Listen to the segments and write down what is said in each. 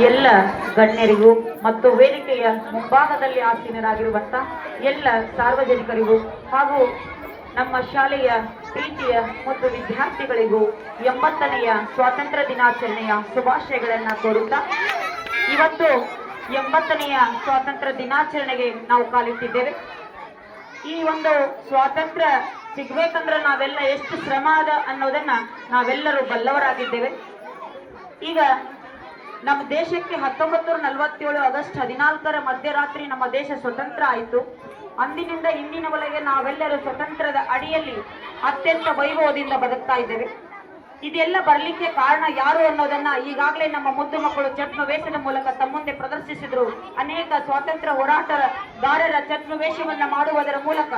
ಎಲ್ಲ ಗಣ್ಯರಿಗೂ ಮತ್ತು ವೇದಿಕೆಯ ಮುಂಭಾಗದಲ್ಲಿ ಆಸೀನರಾಗಿರುವಂಥ ಎಲ್ಲ ಸಾರ್ವಜನಿಕರಿಗೂ ಹಾಗೂ ನಮ್ಮ ಶಾಲೆಯ ಪ್ರೀತಿಯ ಮತ್ತು ವಿದ್ಯಾರ್ಥಿಗಳಿಗೂ 80ನೆಯ ಸ್ವಾತಂತ್ರ್ಯ ದಿನಾಚರಣೆಯ ಶುಭಾಶಯಗಳನ್ನು ಕೋರುತ್ತಾ ಇವತ್ತು 80ನೆಯ ಸ್ವಾತಂತ್ರ್ಯ ದಿನಾಚರಣೆಗೆ ನಾವು ಕಾಲಿಟ್ಟಿದ್ದೇವೆ. ಈ ಒಂದು ಸ್ವಾತಂತ್ರ್ಯ ಸಿಗ್ಬೇಕಂದ್ರೆ ನಾವೆಲ್ಲ ಎಷ್ಟು ಶ್ರಮ ಅದ ಅನ್ನೋದನ್ನ ನಾವೆಲ್ಲರೂ ಬಲ್ಲವರಾಗಿದ್ದೇವೆ. ಈಗ ನಮ್ಮ ದೇಶಕ್ಕೆ 1947 ಆಗಸ್ಟ್ 14ರ ಮಧ್ಯರಾತ್ರಿ ನಮ್ಮ ದೇಶ ಸ್ವತಂತ್ರ ಆಯಿತು. ಅಂದಿನಿಂದ ಇಂದಿನವರೆಗೆ ನಾವೆಲ್ಲರೂ ಸ್ವತಂತ್ರದ ಅಡಿಯಲ್ಲಿ ಅತ್ಯಂತ ವೈಭವದಿಂದ ಬದುಕ್ತಾ ಇದ್ದೇವೆ. ಇದೆಲ್ಲ ಬರಲಿಕ್ಕೆ ಕಾರಣ ಯಾರು ಅನ್ನೋದನ್ನ ಈಗಾಗಲೇ ನಮ್ಮ ಮುದ್ದು ಮಕ್ಕಳು ಛದ್ಮವೇಷದ ಮೂಲಕ ತಮ್ಮ ಮುಂದೆ ಪ್ರದರ್ಶಿಸಿದ್ರು. ಅನೇಕ ಸ್ವಾತಂತ್ರ್ಯ ಹೋರಾಟಗಾರರ ಛದ್ಮವೇಷವನ್ನ ಮಾಡುವುದರ ಮೂಲಕ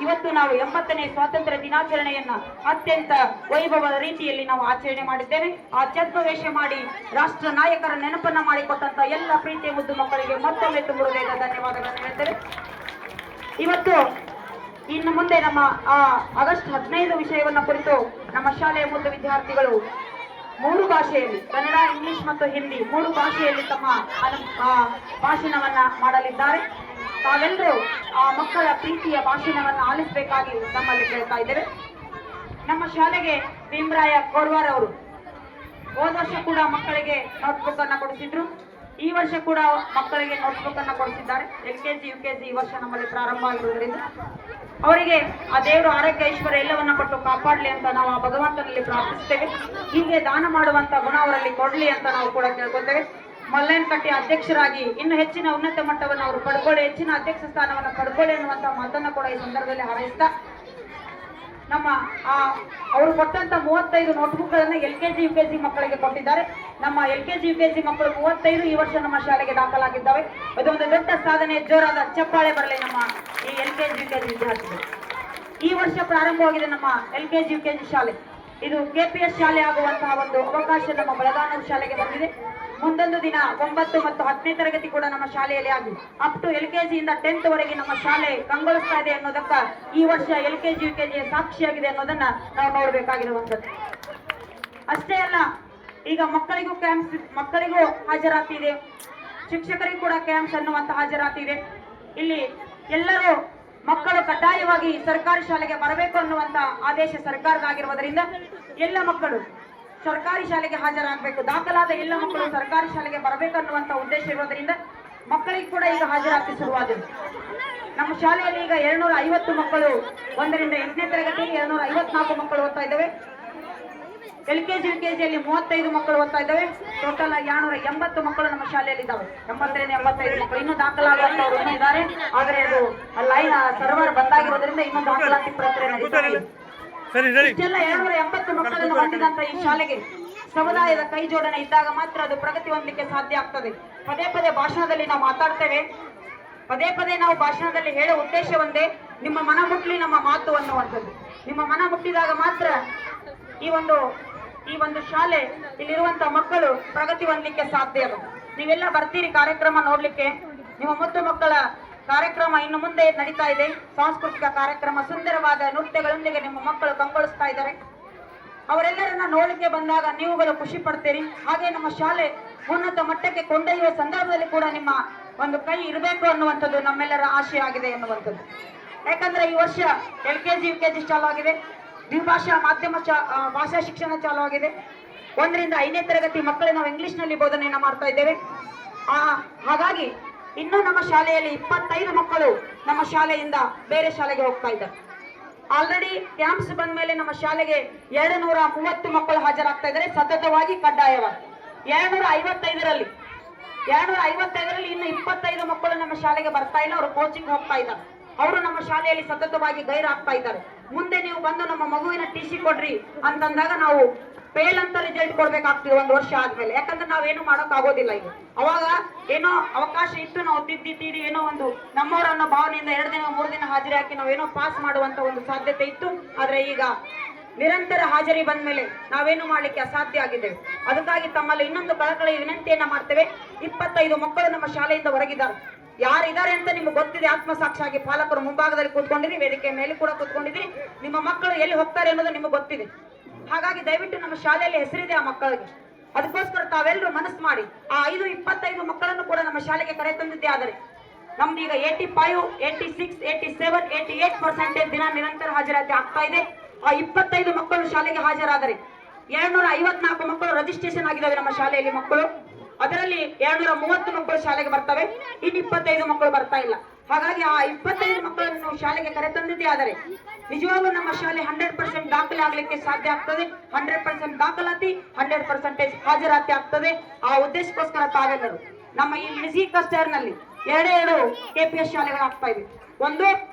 ಇವತ್ತು ನಾವು 80ನೇ ಸ್ವಾತಂತ್ರ್ಯ ದಿನಾಚರಣೆಯನ್ನ ಅತ್ಯಂತ ವೈಭವದ ರೀತಿಯಲ್ಲಿ ನಾವು ಆಚರಣೆ ಮಾಡಿದ್ದೇವೆ. ಆ ಛದ್ಮವೇಷ ಮಾಡಿ ರಾಷ್ಟ್ರ ನಾಯಕರ ನೆನಪನ್ನ ಮಾಡಿಕೊಟ್ಟಂತ ಎಲ್ಲ ಪ್ರೀತಿಯ ಮುದ್ದು ಮಕ್ಕಳಿಗೆ ಮತ್ತೊಮ್ಮೆ ತುಂಬುವುದೇನ ಧನ್ಯವಾದಗಳನ್ನು ಹೇಳ್ತೇವೆ. ಇವತ್ತು ಇನ್ನು ಮುಂದೆ ನಮ್ಮ ಆಗಸ್ಟ್ 15 ವಿಷಯವನ್ನು ಕುರಿತು ನಮ್ಮ ಶಾಲೆಯ ಮುದ್ದು ವಿದ್ಯಾರ್ಥಿಗಳು 3 ಭಾಷೆಯಲ್ಲಿ ಕನ್ನಡ, ಇಂಗ್ಲಿಷ್ ಮತ್ತು ಹಿಂದಿ 3 ಭಾಷೆಯಲ್ಲಿ ತಮ್ಮ ಭಾಷಣವನ್ನ ಮಾಡಲಿದ್ದಾರೆ. ತಾವೆಲ್ಲರೂ ಆ ಮಕ್ಕಳ ಪ್ರೀತಿಯ ಭಾಷಣವನ್ನು ಆಲಿಸಬೇಕಾಗಿ ನಮ್ಮಲ್ಲಿ ಕೇಳ್ತಾ ಇದ್ದೇವೆ. ನಮ್ಮ ಶಾಲೆಗೆ ಭೀಮರಾಯ ಕೋರ್ವಾರ್ ಅವರು ಹೋದ ವರ್ಷ ಕೂಡ ಮಕ್ಕಳಿಗೆ ನೋಟ್ಬುಕ್ ಅನ್ನ ಕೊಡಿಸಿದ್ರು. ಈ ವರ್ಷ ಕೂಡ ಮಕ್ಕಳಿಗೆ ನೋಟ್ಬುಕ್ ಅನ್ನ ಕೊಡಿಸಿದ್ದಾರೆ. LKG UKG ಈ ವರ್ಷ ನಮ್ಮಲ್ಲಿ ಪ್ರಾರಂಭ ಆಗಿರುವುದರಿಂದ ಅವರಿಗೆ ಆ ದೇವರು ಆರೋಗ್ಯ ಐಶ್ವರ್ಯ ಎಲ್ಲವನ್ನ ಕೊಟ್ಟು ಕಾಪಾಡಲಿ ಅಂತ ನಾವು ಆ ಭಗವಂತನಲ್ಲಿ ಪ್ರಾರ್ಥಿಸ್ತೇವೆ. ಹೀಗೆ ದಾನ ಮಾಡುವಂತ ಗುಣ ಅವರಲ್ಲಿ ಕೊಡ್ಲಿ ಅಂತ ನಾವು ಕೂಡ ಕೇಳ್ಕೊತೇವೆ. ಮಲ್ಲಯ್ಯನಕಟ್ಟಿ ಅಧ್ಯಕ್ಷರಾಗಿ ಇನ್ನು ಹೆಚ್ಚಿನ ಉನ್ನತ ಮಟ್ಟವನ್ನು ಅವರು ಪಡ್ಕೊಳ್ಳಿ, ಹೆಚ್ಚಿನ ಅಧ್ಯಕ್ಷ ಸ್ಥಾನವನ್ನು ಪಡ್ಕೊಳ್ಳಿ ಅನ್ನುವಂತ ಮಾತನ್ನ ಕೂಡ ಈ ಸಂದರ್ಭದಲ್ಲಿ ಹಾರೈಸ್ತಾ ನಮ್ಮ ಅವರು ಕೊಟ್ಟಂತ 35 ನೋಟ್ಬುಕ್ ಗಳನ್ನ LKG UKG ಮಕ್ಕಳಿಗೆ ಕೊಟ್ಟಿದ್ದಾರೆ. ನಮ್ಮ LKG UKG ಮಕ್ಕಳು 35 ಈ ವರ್ಷ ನಮ್ಮ ಶಾಲೆಗೆ ದಾಖಲಾಗಿದ್ದಾವೆ. ಅದೊಂದು ದೊಡ್ಡ ಸಾಧನೆ, ಜೋರಾದ ಚಪ್ಪಾಳೆ ಬರಲಿ ನಮ್ಮ ಈ LKG UKG ವಿದ್ಯಾರ್ಥಿಗಳು. ಈ ವರ್ಷ ಪ್ರಾರಂಭವಾಗಿದೆ ನಮ್ಮ LKG UKG ಶಾಲೆ. ಇದು KPS ಶಾಲೆ ಆಗುವಂತಹ ಒಂದು ಅವಕಾಶ ನಮ್ಮ ಬೆಳಗಾವಿ ಶಾಲೆಗೆ ಬಂದಿದೆ. ಮುಂದೊಂದು ದಿನ 9 ಮತ್ತು 10ನೇ ತರಗತಿ ಕೂಡ ನಮ್ಮ ಶಾಲೆಯಲ್ಲಿ ಆಗಿದೆ. ಅಪ್ ಟು LKG ಇಂದ 10th ವರೆಗೆ ನಮ್ಮ ಶಾಲೆ ಕಂಗೊಳಿಸ್ತಾ ಇದೆ ಅನ್ನೋದಕ್ಕ ಈ ವರ್ಷ LKG UKG ಸಾಕ್ಷಿಯಾಗಿದೆ ಅನ್ನೋದನ್ನ ನಾವು ನೋಡಬೇಕಾಗಿರುವಂಥದ್ದು. ಅಷ್ಟೇ ಅಲ್ಲ, ಈಗ ಮಕ್ಕಳಿಗೂ ಹಾಜರಾತಿ ಇದೆ, ಶಿಕ್ಷಕರಿಗೂ ಕೂಡ ಕ್ಯಾಂಪ್ಸ್ ಅನ್ನುವಂತ ಹಾಜರಾತಿ ಇದೆ. ಇಲ್ಲಿ ಎಲ್ಲರೂ ಮಕ್ಕಳು ಕಡ್ಡಾಯವಾಗಿ ಸರ್ಕಾರಿ ಶಾಲೆಗೆ ಬರಬೇಕು ಅನ್ನುವಂತ ಆದೇಶ ಸರ್ಕಾರದಾಗಿರುವುದರಿಂದ ಎಲ್ಲ ಮಕ್ಕಳು ಸರ್ಕಾರಿ ಶಾಲೆಗೆ ಹಾಜರಾಗಬೇಕು. ದಾಖಲಾದ ಎಲ್ಲ ಮಕ್ಕಳು ಸರ್ಕಾರಿ ಶಾಲೆಗೆ ಬರಬೇಕನ್ನುವಂತ ಉದ್ದೇಶ ಇರೋದ್ರಿಂದ ಮಕ್ಕಳಿಗೆ ಕೂಡ ಈಗ ಹಾಜರಾತಿ ಶುರುವಾಗಿದೆ. ನಮ್ಮ ಶಾಲೆಯಲ್ಲಿ ಈಗ 250 ಮಕ್ಕಳು 1ರಿಂದ 8ನೇ ತರಗತಿಯಲ್ಲಿ 254 ಮಕ್ಕಳು ಓದ್ತಾ ಇದ್ದಾವೆ. LKG UKGಯಲ್ಲಿ 35 ಮಕ್ಕಳು ಓದ್ತಾ ಇದ್ದಾವೆ. ಟೋಟಲ್ 280 ಮಕ್ಕಳು ನಮ್ಮ ಶಾಲೆಯಲ್ಲಿ ಇದ್ದಾವೆ. 80ರಿಂದ 85 ಮಕ್ಕಳು ಇನ್ನೂ ದಾಖಲಾಗುವಂತವ್ರು ಇನ್ನೂ ಇದ್ದಾರೆ. ಆದರೆ ಅದು ಲೈನ್ ಸರ್ವರ್ ಬಂದಾಗಿರೋದ್ರಿಂದ ಇನ್ನೂ ದಾಖಲಾತಿ ಪ್ರಕ್ರಿಯೆ ನಡೀತಾ ಇದೆ. ಇಷ್ಟೆಲ್ಲ 280 ಮಕ್ಕಳನ್ನು ಹೊಂದಿದಂತ ಈ ಶಾಲೆಗೆ ಸಮುದಾಯದ ಕೈ ಜೋಡಣೆ ಇದ್ದಾಗ ಮಾತ್ರ ಅದು ಪ್ರಗತಿ ಹೊಂದಲಿಕ್ಕೆ ಸಾಧ್ಯ ಆಗ್ತದೆ. ಪದೇ ಪದೇ ಭಾಷಣದಲ್ಲಿ ನಾವು ಮಾತಾಡ್ತೇವೆ. ಪದೇ ಪದೇ ನಾವು ಭಾಷಣದಲ್ಲಿ ಹೇಳೋ ಉದ್ದೇಶ ಒಂದೇ, ನಿಮ್ಮ ಮನ ಮುಟ್ಲಿ ನಮ್ಮ ಮಾತು ಅನ್ನುವಂಥದ್ದು. ನಿಮ್ಮ ಮನ ಮುಟ್ಟಿದಾಗ ಮಾತ್ರ ಈ ಒಂದು ಶಾಲೆ, ಇಲ್ಲಿರುವಂತ ಮಕ್ಕಳು ಪ್ರಗತಿ ಹೊಂದಲಿಕ್ಕೆ ಸಾಧ್ಯ. ನೀವೆಲ್ಲ ಬರ್ತೀರಿ ಕಾರ್ಯಕ್ರಮ ನೋಡ್ಲಿಕ್ಕೆ. ನಿಮ್ಮ ಮುದ್ದು ಮಕ್ಕಳ ಕಾರ್ಯಕ್ರಮ ಇನ್ನು ಮುಂದೆ ನಡೀತಾ ಇದೆ. ಸಾಂಸ್ಕೃತಿಕ ಕಾರ್ಯಕ್ರಮ, ಸುಂದರವಾದ ನೃತ್ಯಗಳೊಂದಿಗೆ ನಿಮ್ಮ ಮಕ್ಕಳು ಕಂಗೊಳಿಸ್ತಾ ಇದ್ದಾರೆ. ಅವರೆಲ್ಲರನ್ನ ನೋಡಲಿಕ್ಕೆ ಬಂದಾಗ ನೀವುಗಳು ಖುಷಿ ಪಡ್ತೀರಿ. ಹಾಗೆ ನಮ್ಮ ಶಾಲೆ ಉನ್ನತ ಮಟ್ಟಕ್ಕೆ ಕೊಂಡೊಯ್ಯುವ ಸಂದರ್ಭದಲ್ಲಿ ಕೂಡ ನಿಮ್ಮ ಒಂದು ಕೈ ಇರಬೇಕು ಅನ್ನುವಂಥದ್ದು ನಮ್ಮೆಲ್ಲರ ಆಶೆ ಆಗಿದೆ ಎನ್ನುವಂಥದ್ದು. ಯಾಕಂದ್ರೆ ಈ ವರ್ಷ LKG UKG ಚಾಲು ಆಗಿದೆ. ದ್ವಿಭಾಷಾ ಮಾಧ್ಯಮ ಭಾಷಾ ಶಿಕ್ಷಣ ಚಾಲು ಆಗಿದೆ. 1ರಿಂದ 5ನೇ ತರಗತಿ ಮಕ್ಕಳಿಗೆ ನಾವು ಇಂಗ್ಲಿಷ್ ನಲ್ಲಿ ಬೋಧನೆಯನ್ನ ಮಾಡ್ತಾ ಇದ್ದೇವೆ. ಹಾಗಾಗಿ ಇನ್ನು ನಮ್ಮ ಶಾಲೆಯಲ್ಲಿ 25 ಮಕ್ಕಳು ನಮ್ಮ ಶಾಲೆಯಿಂದ ಬೇರೆ ಶಾಲೆಗೆ ಹೋಗ್ತಾ ಇದ್ದಾರೆ. ಆಲ್ರೆಡಿ ಕ್ಯಾಂಪ್ಸ್ ಬಂದ ಮೇಲೆ ನಮ್ಮ ಶಾಲೆಗೆ 230 ಮಕ್ಕಳು ಹಾಜರಾಗ್ತಾ ಇದ್ದಾರೆ ಸತತವಾಗಿ, ಕಡ್ಡಾಯವಾಗಿ. 255ರಲ್ಲಿ ಇನ್ನು 25 ಮಕ್ಕಳು ನಮ್ಮ ಶಾಲೆಗೆ ಬರ್ತಾ ಇಲ್ಲ. ಅವರು ಕೋಚಿಂಗ್ ಹೋಗ್ತಾ ಇದ್ದಾರೆ. ಅವರು ನಮ್ಮ ಶಾಲೆಯಲ್ಲಿ ಸತತವಾಗಿ ಗೈರಾಗ್ತಾ ಇದ್ದಾರೆ. ಮುಂದೆ ನೀವು ಬಂದು ನಮ್ಮ ಮಗುವಿನ TC ಕೊಡ್ರಿ ಅಂತಂದಾಗ ನಾವು ಫೇಲ್ ಅಂತ ರಿಸಲ್ಟ್ ಕೊಡ್ಬೇಕಾಗ್ತದೆ 1 ವರ್ಷ ಆದ್ಮೇಲೆ. ಯಾಕಂದ್ರೆ ನಾವೇನು ಮಾಡೋಕ್ ಆಗೋದಿಲ್ಲ. ಈಗ ಅವಾಗ ಏನೋ ಅವಕಾಶ ಇತ್ತು, ನಾವು ತಿದ್ದಿ ಏನೋ ಒಂದು ನಮ್ಮವರನ್ನ ಭಾವನೆಯಿಂದ 2 ದಿನ 3 ದಿನ ಹಾಜರಿ ಹಾಕಿ ನಾವೇನೋ ಪಾಸ್ ಮಾಡುವಂತ ಒಂದು ಸಾಧ್ಯತೆ ಇತ್ತು. ಆದ್ರೆ ಈಗ ನಿರಂತರ ಹಾಜರಿ ಬಂದ ಮೇಲೆ ನಾವೇನು ಮಾಡ್ಲಿಕ್ಕೆ ಅಸಾಧ್ಯ ಆಗಿದ್ದೇವೆ. ಅದಕ್ಕಾಗಿ ತಮ್ಮಲ್ಲಿ ಇನ್ನೊಂದು ಕಳಕಳಿ ವಿನಂತಿಯನ್ನ ಮಾಡ್ತೇವೆ. 25 ಮಕ್ಕಳು ನಮ್ಮ ಶಾಲೆಯಿಂದ ಹೊರಗಿದ್ದಾರೆ. ಯಾರಿದ್ದಾರೆ ಅಂತ ನಿಮ್ಗೆ ಗೊತ್ತಿದೆ. ಆತ್ಮಸಾಕ್ಷಿಯಾಗಿ ಪಾಲಕರು ಮುಂಭಾಗದಲ್ಲಿ ಕೂತ್ಕೊಂಡಿರಿ, ವೇದಿಕೆ ಮೇಲೆ ಕೂಡ ಕೂತ್ಕೊಂಡಿದ್ರಿ. ನಿಮ್ಮ ಮಕ್ಕಳು ಎಲ್ಲಿ ಹೋಗ್ತಾರೆ ಅನ್ನೋದು ನಿಮಗೆ ಗೊತ್ತಿದೆ. ಹಾಗಾಗಿ ದಯವಿಟ್ಟು ನಮ್ಮ ಶಾಲೆಯಲ್ಲಿ ಹೆಸರಿದೆ ಆ ಮಕ್ಕಳಿಗೆ. ಅದಕ್ಕೋಸ್ಕರ ತಾವೆಲ್ಲರೂ ಮನಸ್ಸು ಮಾಡಿ ಆ 25 ಮಕ್ಕಳನ್ನು ಕೂಡ ನಮ್ಮ ಶಾಲೆಗೆ ಕರೆ ತಂದಿದ್ದೇ ಆದರೆ ನಮ್ದು ಈಗ 85, 86, 87, 88% ದಿನ ನಿರಂತರ ಹಾಜರಾತಿ ಆಗ್ತಾ ಇದೆ. ಆ 25 ಮಕ್ಕಳು ಶಾಲೆಗೆ ಹಾಜರಾದರೆ 254 ಮಕ್ಕಳು ರಿಜಿಸ್ಟ್ರೇಷನ್ ಆಗಿದ್ದಾವೆ ನಮ್ಮ ಶಾಲೆಯಲ್ಲಿ ಮಕ್ಕಳು. ಅದರಲ್ಲಿ 230 ಮಕ್ಕಳು ಶಾಲೆಗೆ ಬರ್ತವೆ, ಇನ್ನು 25 ಮಕ್ಕಳು ಬರ್ತಾ ಇಲ್ಲ. ಹಾಗಾಗಿ ಆ 25 ಮಕ್ಕಳನ್ನು ಶಾಲೆಗೆ ಕರೆ ತಂದಿದ್ದೇ ಆದರೆ ನಿಜವಾಗ್ಲೂ ನಮ್ಮ ಶಾಲೆ 100% ದಾಖಲೆ ಆಗ್ಲಿಕ್ಕೆ ಸಾಧ್ಯ ಆಗ್ತದೆ. 100% ದಾಖಲಾತಿ, 100% ಹಾಜರಾತಿ ಆಗ್ತದೆ. ಆ ಉದ್ದೇಶಕ್ಕೋಸ್ಕರ ತಾವೆಲ್ಲರೂ ನಮ್ಮ ಈ ಮಿಣಸಿ ಕ್ಲಸ್ಟರ್ನಲ್ಲಿ 2 KPS ಶಾಲೆಗಳಾಗ್ತಾ ಇವೆ. ಒಂದು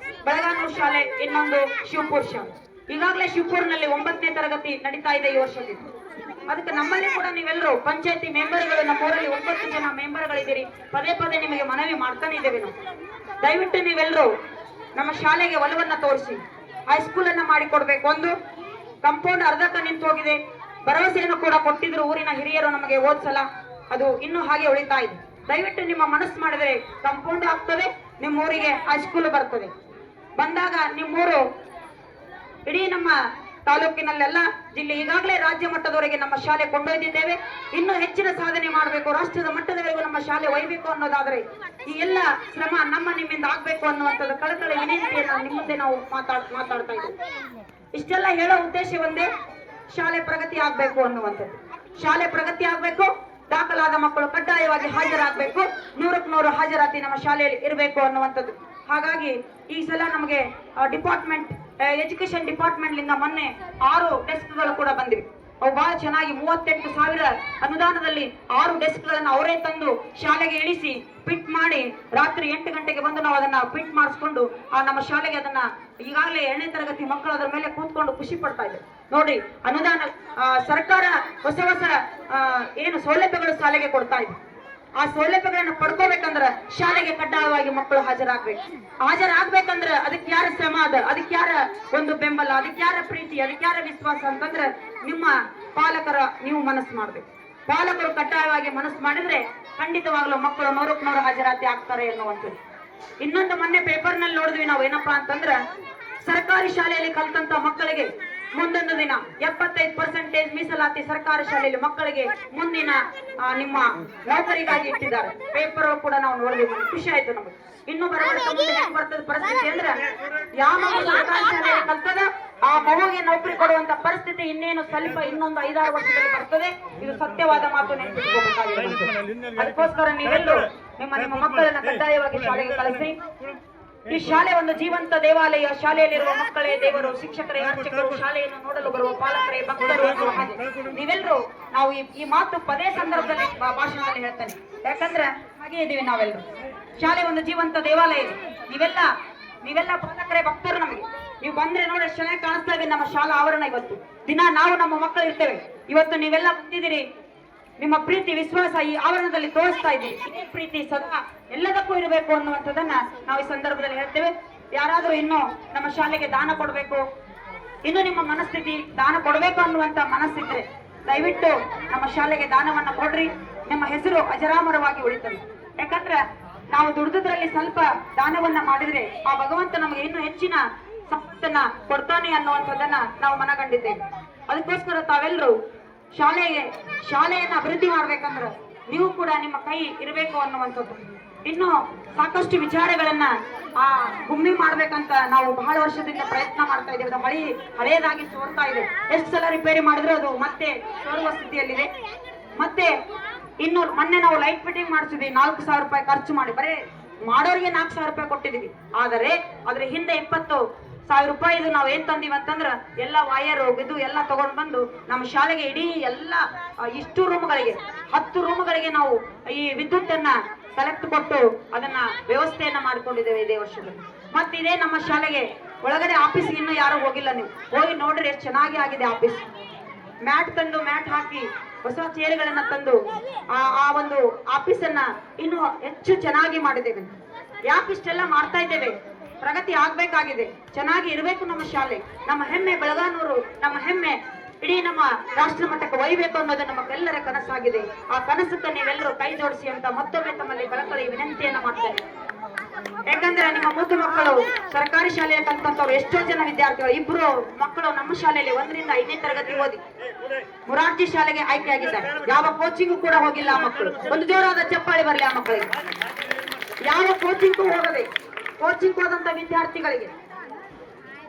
ಬೆಳಗಾನೂರು ಶಾಲೆ, ಇನ್ನೊಂದು ಶಿವಪುರ ಶಾಲೆ. ಈಗಾಗಲೇ ಶಿವಪುರ್ನಲ್ಲಿ 9ನೇ ತರಗತಿ ನಡೀತಾ ಇದೆ ಈ ವರ್ಷದಿಂದ. ಅದಕ್ಕೆ ನಮ್ಮಲ್ಲಿ ಕೂಡ ನೀವೆಲ್ಲರೂ ಪಂಚಾಯತಿ ಮೆಂಬರ್ಗಳು, ನಮ್ಮೂರಲ್ಲಿ 9 ಜನ ಮೆಂಬರ್ಗಳಿದ್ದೀರಿ. ಪದೇ ಪದೇ ನಿಮಗೆ ಮನವಿ ಮಾಡ್ತಾನೆ ಇದ್ದೇವೆ ನಾವು. ದಯವಿಟ್ಟು ನೀವೆಲ್ಲರೂ ನಮ್ಮ ಶಾಲೆಗೆ ಒಲವನ್ನ ತೋರಿಸಿ ಹೈಸ್ಕೂಲ್ ಅನ್ನ ಮಾಡಿಕೊಡ್ಬೇಕು. ಒಂದು ಕಂಪೌಂಡ್ ಅರ್ಧಕ್ಕೆ ನಿಂತು ಹೋಗಿದೆ. ಭರವಸೆಯನ್ನು ಕೂಡ ಕೊಟ್ಟಿದ್ರು ಊರಿನ ಹಿರಿಯರು ನಮಗೆ ಓದ್ಸಲ, ಅದು ಇನ್ನೂ ಹಾಗೆ ಉಳಿತಾ ಇದೆ. ದಯವಿಟ್ಟು ನಿಮ್ಮ ಮನಸ್ಸು ಮಾಡಿದ್ರೆ ಕಂಪೌಂಡ್ ಆಗ್ತದೆ, ನಿಮ್ಮ ಊರಿಗೆ ಹೈಸ್ಕೂಲ್ ಬರ್ತದೆ. ಬಂದಾಗ ನಿಮ್ಮೂರು ಇಡೀ ನಮ್ಮ ತಾಲೂಕಿನಲ್ಲೆಲ್ಲ ಜಿಲ್ಲೆ ಈಗಾಗಲೇ ರಾಜ್ಯ ಮಟ್ಟದವರೆಗೆ ನಮ್ಮ ಶಾಲೆ ಕೊಂಡೊಯ್ದಿದ್ದೇವೆ. ಇನ್ನೂ ಹೆಚ್ಚಿನ ಸಾಧನೆ ಮಾಡಬೇಕು, ರಾಷ್ಟ್ರದ ಮಟ್ಟದವರೆಗೂ ನಮ್ಮ ಶಾಲೆ ಒಯ್ಯಬೇಕು ಅನ್ನೋದಾದ್ರೆ ಈ ಎಲ್ಲ ಶ್ರಮ ನಿಮ್ಮಿಂದ ಆಗ್ಬೇಕು ಅನ್ನುವಂಥದ್ದು ಕಳಕಳಿ ವಿನಂತಿಯನ್ನು ನಿಮ್ಮ ಮುಂದೆ ನಾವು ಮಾತಾಡ್ತಾ ಇದ್ದೇವೆ. ಇಷ್ಟೆಲ್ಲ ಹೇಳೋ ಉದ್ದೇಶ ಒಂದೇ, ಶಾಲೆ ಪ್ರಗತಿ ಆಗ್ಬೇಕು ಅನ್ನುವಂಥದ್ದು. ಶಾಲೆ ಪ್ರಗತಿ ಆಗ್ಬೇಕು, ದಾಖಲಾದ ಮಕ್ಕಳು ಕಡ್ಡಾಯವಾಗಿ ಹಾಜರಾಗಬೇಕು, 100ಕ್ಕೆ 100 ಹಾಜರಾತಿ ನಮ್ಮ ಶಾಲೆಯಲ್ಲಿ ಇರಬೇಕು ಅನ್ನುವಂಥದ್ದು. ಹಾಗಾಗಿ ಈ ಸಲ ನಮಗೆ ಡಿಪಾರ್ಟ್ಮೆಂಟ್ ಎಜುಕೇಶನ್ ಡಿಪಾರ್ಟ್ಮೆಂಟ್ಲಿಂದ ಮೊನ್ನೆ 6 ಡೆಸ್ಕ್ಗಳು ಕೂಡ ಬಂದಿವೆ. ಅವು ಬಹಳ ಚೆನ್ನಾಗಿ 38,000 ಅನುದಾನದಲ್ಲಿ 6 ಡೆಸ್ಕ್ಗಳನ್ನು ಅವರೇ ತಂದು ಶಾಲೆಗೆ ಇಳಿಸಿ ಫಿಟ್ ಮಾಡಿ ರಾತ್ರಿ 8 ಗಂಟೆಗೆ ಬಂದು ನಾವು ಅದನ್ನ ಫಿಟ್ ಮಾಡಿಸ್ಕೊಂಡು ನಮ್ಮ ಶಾಲೆಗೆ ಅದನ್ನ ಈಗಾಗಲೇ 2ನೇ ತರಗತಿ ಮಕ್ಕಳು ಅದರ ಮೇಲೆ ಕೂತ್ಕೊಂಡು ಖುಷಿ ಪಡ್ತಾ ಇದ್ದಾರೆ. ನೋಡಿ, ಅನುದಾನ ಸರ್ಕಾರ ಹೊಸ ಏನು ಸೌಲಭ್ಯಗಳು ಶಾಲೆಗೆ ಕೊಡ್ತಾ ಇದೆ. ಆ ಸೌಲಭ್ಯಗಳನ್ನು ಪಡ್ಕೋಬೇಕಂದ್ರ ಶಾಲೆಗೆ ಕಡ್ಡಾಯವಾಗಿ ಮಕ್ಕಳು ಹಾಜರಾಗ್ಬೇಕಂದ್ರ ಅದಕ್ಕೆ ಯಾರ ಶ್ರಮ ಅದ, ಅದಕ್ಕೆ ಯಾರ ಒಂದು ಬೆಂಬಲ, ಅದಕ್ಕೆ ಯಾರ ಪ್ರೀತಿ, ಅದಕ್ಕೆ ಯಾರ ವಿಶ್ವಾಸ ಅಂತಂದ್ರೆ ನಿಮ್ಮ ಪಾಲಕರ ನೀವು ಮನಸ್ಸು ಮಾಡ್ಬೇಕು. ಪಾಲಕರು ಕಡ್ಡಾಯವಾಗಿ ಮನಸ್ಸು ಮಾಡಿದ್ರೆ ಖಂಡಿತವಾಗ್ಲೂ ಮಕ್ಕಳು 100ಕ್ಕೆ 100 ಹಾಜರಾತಿ ಆಗ್ತಾರೆ ಎನ್ನುವಂಥದ್ದು. ಇನ್ನೊಂದು ಮೊನ್ನೆ ಪೇಪರ್ನಲ್ಲಿ ನೋಡಿದ್ವಿ ನಾವು, ಏನಪ್ಪಾ ಅಂತಂದ್ರ ಸರ್ಕಾರಿ ಶಾಲೆಯಲ್ಲಿ ಕಲ್ತಂತ ಮಕ್ಕಳಿಗೆ ಮುಂದೊಂದು ದಿನ 75% ಮೀಸಲಾತಿ ಸರ್ಕಾರಿ ಶಾಲೆಯಲ್ಲಿ ಮಕ್ಕಳಿಗೆ ಮುಂದಿನ ನಿಮ್ಮ ನೌಕರಿಗಾಗಿ ಇಟ್ಟಿದ್ದಾರೆ. ಪೇಪರ್ ಕೂಡ ನಾವು ನೋಡಿದ್ವಿ, ಖುಷಿ ಆಯ್ತು ನಮಗೆ. ಇನ್ನು ಬರ್ತದ ಪರಿಸ್ಥಿತಿ ಅಂದ್ರೆ ಯಾವ ಮಗು ಸರ್ಕಾರಿ ಶಾಲೆಯಲ್ಲಿ ಕಲ್ತದ ಆ ಮಗುವಿಗೆ ನೌಕರಿ ಕೊಡುವಂತ ಪರಿಸ್ಥಿತಿ ಇನ್ನೇನು ಸ್ವಲ್ಪ ಇನ್ನೊಂದು 5-6 ವರ್ಷದಲ್ಲಿ ಬರ್ತದೆ. ಇದು ಸತ್ಯವಾದ ಮಾತು, ನೆನಪಿಸಿಕೊಳ್ಳಬೇಕಾಗಿದೆ. ಅದಕ್ಕೋಸ್ಕರ ನೀವೆಲ್ಲರೂ ನಿಮ್ಮ ಮಕ್ಕಳನ್ನ ಕಡ್ಡಾಯವಾಗಿ ಶಾಲೆಗೆ ಕಳಿಸಿ. ಈ ಶಾಲೆ ಒಂದು ಜೀವಂತ ದೇವಾಲಯ. ಶಾಲೆಯಲ್ಲಿರುವ ಮಕ್ಕಳೇ ದೇವರು, ಶಿಕ್ಷಕರೇ ಅರ್ಚಕರು, ಶಾಲೆಯನ್ನು ನೋಡಲು ಬರುವ ಪಾಲಕರೇ ಭಕ್ತರು. ನೀವೆಲ್ಲರೂ ನಾವು ಈ ಮಾತು ಪದೇ ಸಂದರ್ಭದಲ್ಲಿ ಭಾಷಣದಲ್ಲಿ ಹೇಳ್ತೇನೆ, ಯಾಕಂದ್ರೆ ಹಾಗೆ ಇದೀವಿ ನಾವೆಲ್ಲರೂ. ಶಾಲೆ ಒಂದು ಜೀವಂತ ದೇವಾಲಯ ಇದೆ. ನೀವೆಲ್ಲ ಪಾಲಕರೇ ಭಕ್ತರು. ನಮಗೆ ನೀವು ಬಂದ್ರೆ ನೋಡಿ ಎಷ್ಟು ಚೆನ್ನಾಗಿ ಕಾಣಿಸ್ತಾ ಇದೆ ನಮ್ಮ ಶಾಲಾ ಆವರಣ. ಇವತ್ತು ದಿನ ನಾವು ನಮ್ಮ ಮಕ್ಕಳು ಇರ್ತೇವೆ. ಇವತ್ತು ನೀವೆಲ್ಲ ಬಂದಿದ್ದೀರಿ, ನಿಮ್ಮ ಪ್ರೀತಿ ವಿಶ್ವಾಸ ಈ ಆವರಣದಲ್ಲಿ ತೋರಿಸ್ತಾ ಇದ್ದೀವಿ. ಈ ಪ್ರೀತಿ ಸದಾ ಎಲ್ಲದಕ್ಕೂ ಇರಬೇಕು ಅನ್ನುವಂಥದ್ದನ್ನ ನಾವು ಈ ಸಂದರ್ಭದಲ್ಲಿ ಹೇಳ್ತೇವೆ. ಯಾರಾದರೂ ಇನ್ನು ನಮ್ಮ ಶಾಲೆಗೆ ದಾನ ಕೊಡಬೇಕು, ಇನ್ನು ನಿಮ್ಮ ಮನಸ್ಥಿತಿ ದಾನ ಕೊಡಬೇಕು ಅನ್ನುವಂತ ಮನಸ್ಸಿದ್ರೆ ದಯವಿಟ್ಟು ನಮ್ಮ ಶಾಲೆಗೆ ದಾನವನ್ನ ಕೊಡ್ರಿ. ನಿಮ್ಮ ಹೆಸರು ಅಜರಾಮರವಾಗಿ ಉಳಿತದೆ. ಯಾಕಂದ್ರೆ ನಾವು ದುಡಿದ್ರಲ್ಲಿ ಸ್ವಲ್ಪ ದಾನವನ್ನ ಮಾಡಿದ್ರೆ ಆ ಭಗವಂತ ನಮಗೆ ಇನ್ನೂ ಹೆಚ್ಚಿನ ಸಂಪತ್ತನ್ನ ಕೊಡ್ತಾನೆ ಅನ್ನುವಂಥದ್ದನ್ನ ನಾವು ಮನಗಂಡಿದ್ದೇವೆ. ಅದಕ್ಕೋಸ್ಕರ ತಾವೆಲ್ಲರೂ ಶಾಲೆಯನ್ನ ಅಭಿವೃದ್ಧಿ ಮಾಡ್ಬೇಕಂದ್ರೆ ನೀವು ಕೂಡ ನಿಮ್ಮ ಕೈ ಇರಬೇಕು ಅನ್ನುವಂಥದ್ದು. ಇನ್ನು ಸಾಕಷ್ಟು ವಿಚಾರಗಳನ್ನ ಗುಮ್ಮಿ ಮಾಡ್ಬೇಕಂತ ನಾವು ಬಹಳ ವರ್ಷದಿಂದ ಪ್ರಯತ್ನ ಮಾಡ್ತಾ ಇದ್ದೇವೆ. ಅದು ಹಳೆಯದಾಗಿ ಸೋರ್ತಾ ಇದೆ. ಎಷ್ಟು ಸಲ ರಿಪೇರಿ ಮಾಡಿದ್ರು ಅದು ಮತ್ತೆ ಸೋರುವ ಸ್ಥಿತಿಯಲ್ಲಿದೆ. ಮತ್ತೆ ಇನ್ನು ಮೊನ್ನೆ ನಾವು ಲೈಟ್ ಫಿಟ್ಟಿಂಗ್ ಮಾಡಿಸಿದ್ವಿ, 4,000 ರೂಪಾಯಿ ಖರ್ಚು ಮಾಡಿ. ಬರೇ ಮಾಡೋರಿಗೆ 4,000 ರೂಪಾಯಿ ಕೊಟ್ಟಿದೀವಿ. ಆದರೆ ಅದ್ರ ಹಿಂದೆ 20,000 ರೂಪಾಯಿ ಇದು ನಾವು ಏನ್ ತಂದೀವಿ ಅಂತಂದ್ರ ಎಲ್ಲ ವೈರ್ ಇದು ಎಲ್ಲ ತಗೊಂಡ್ ಬಂದು ನಮ್ಮ ಶಾಲೆಗೆ ಇಡೀ ಎಲ್ಲ ಇಷ್ಟು ರೂಮ್ಗಳಿಗೆ 10 ರೂಮ್ಗಳಿಗೆ ನಾವು ಈ ವಿದ್ಯುತ್ ಅನ್ನ ಕಲೆಕ್ಟ್ ಕೊಟ್ಟು ಅದನ್ನ ವ್ಯವಸ್ಥೆಯನ್ನ ಮಾಡ್ಕೊಂಡಿದ್ದೇವೆ ಇದೇ ವರ್ಷದಲ್ಲಿ. ಮತ್ತೆ ಇದೇ ನಮ್ಮ ಶಾಲೆಗೆ ಒಳಗಡೆ ಆಫೀಸ್ ಇನ್ನೂ ಯಾರು ಹೋಗಿಲ್ಲ, ನೀವು ಹೋಗಿ ನೋಡ್ರಿ ಎಷ್ಟು ಚೆನ್ನಾಗಿ ಆಗಿದೆ ಆಫೀಸ್. ಮ್ಯಾಟ್ ಹಾಕಿ ಹೊಸ ಚೇರ್ಗಳನ್ನ ತಂದು ಆ ಒಂದು ಆಫೀಸ್ ಅನ್ನ ಇನ್ನು ಹೆಚ್ಚು ಚೆನ್ನಾಗಿ ಮಾಡಿದ್ದೇವೆ. ಯಾಕೆ ಇಷ್ಟೆಲ್ಲ ಮಾಡ್ತಾ ಇದ್ದೇವೆ? ಪ್ರಗತಿ ಆಗ್ಬೇಕಾಗಿದೆ, ಚೆನ್ನಾಗಿ ಇರಬೇಕು ನಮ್ಮ ಶಾಲೆ. ನಮ್ಮ ಹೆಮ್ಮೆ ಬೆಳಗಾನೂರು, ನಮ್ಮ ಹೆಮ್ಮೆ ಇಡೀ ನಮ್ಮ ರಾಷ್ಟ್ರ ಮಟ್ಟಕ್ಕೆ ಒಯ್ಯಬೇಕು ಅನ್ನೋದು ನಮಗೆಲ್ಲರ ಕನಸಾಗಿದೆ. ಆ ಕನಸಕ್ಕೆ ನೀವೆಲ್ಲರೂ ಕೈ ಜೋಡಿಸಿ ಅಂತ ಮತ್ತೊಮ್ಮೆ ತಮ್ಮಲ್ಲಿ ಕಳಕಳಿ ವಿನಂತಿಯನ್ನ ಮಾಡ್ತೇನೆ. ಯಾಕಂದ್ರೆ ನಿಮ್ಮ ಮುದ್ದು ಮಕ್ಕಳು ಸರ್ಕಾರಿ ಶಾಲೆಯ ಕಲ್ತಂತವ್ರು ಎಷ್ಟೋ ಜನ ವಿದ್ಯಾರ್ಥಿಗಳು, ಇಬ್ರು ಮಕ್ಕಳು ನಮ್ಮ ಶಾಲೆಯಲ್ಲಿ 1ರಿಂದ 5ನೇ ತರಗತಿ ಓದಿ ಮುರಾರ್ಜಿ ಶಾಲೆಗೆ ಆಯ್ಕೆಯಾಗಿದ್ದಾರೆ. ಯಾವ ಕೋಚಿಂಗು ಕೂಡ ಹೋಗಿಲ್ಲ ಆ ಮಕ್ಕಳು. ಒಂದು ಜೋರಾದ ಚಪ್ಪಾಳೆ ಬರಲಿ ಆ ಮಕ್ಕಳಿಗೆ. ಯಾವ ಕೋಚಿಂಗ್ ಹೋಗದೆ ಕೋಚಿಂಗ್ ಹೋದಂತ ವಿದ್ಯಾರ್ಥಿಗಳಿಗೆ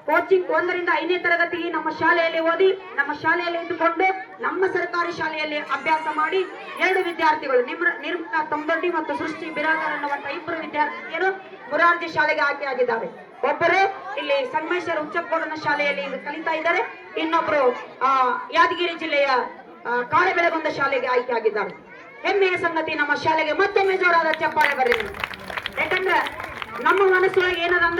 ಕೋಚಿಂಗ್ 1ರಿಂದ 5ನೇ ತರಗತಿಗೆ ನಮ್ಮ ಶಾಲೆಯಲ್ಲಿ ಓದಿ ನಮ್ಮ ಶಾಲೆಯಲ್ಲಿ ಇದ್ದುಕೊಂಡು ನಮ್ಮ ಸರ್ಕಾರಿ ಶಾಲೆಯಲ್ಲಿ ಅಭ್ಯಾಸ ಮಾಡಿ 2 ವಿದ್ಯಾರ್ಥಿಗಳು ನಿರ್ಮಲಾ ತೊಂದೊಡ್ಡಿ ಮತ್ತು ಸೃಷ್ಟಿ ಬಿರಾದರ್ ಅನ್ನುವಂತ 2 ವಿದ್ಯಾರ್ಥಿನಿಯರು ಮುರಾರ್ಜಿ ಶಾಲೆಗೆ ಆಯ್ಕೆಯಾಗಿದ್ದಾರೆ. ಒಬ್ಬರು ಇಲ್ಲಿ ಸಂಗಮೇಶ್ವರ ಉಚ್ಚಕೋಡನ ಶಾಲೆಯಲ್ಲಿ ಕಲಿತಾ ಇದ್ದಾರೆ, ಇನ್ನೊಬ್ರು ಯಾದಗಿರಿ ಜಿಲ್ಲೆಯ ಕಾಳೆಬೆಳಗೊಂದ ಶಾಲೆಗೆ ಆಯ್ಕೆಯಾಗಿದ್ದಾರೆ. ಹೆಮ್ಮೆಯ ಸಂಗತಿ. ನಮ್ಮ ಶಾಲೆಗೆ ಮತ್ತೊಮ್ಮೆ ಜೋರಾದ ಚಪ್ಪಾಳೆ ಬರಲಿ. ಯಾಕಂದ್ರೆ ನಮ್ಮ ಮನಸ್ಸೊಳಗೆ ಏನದಂದ್ರೆ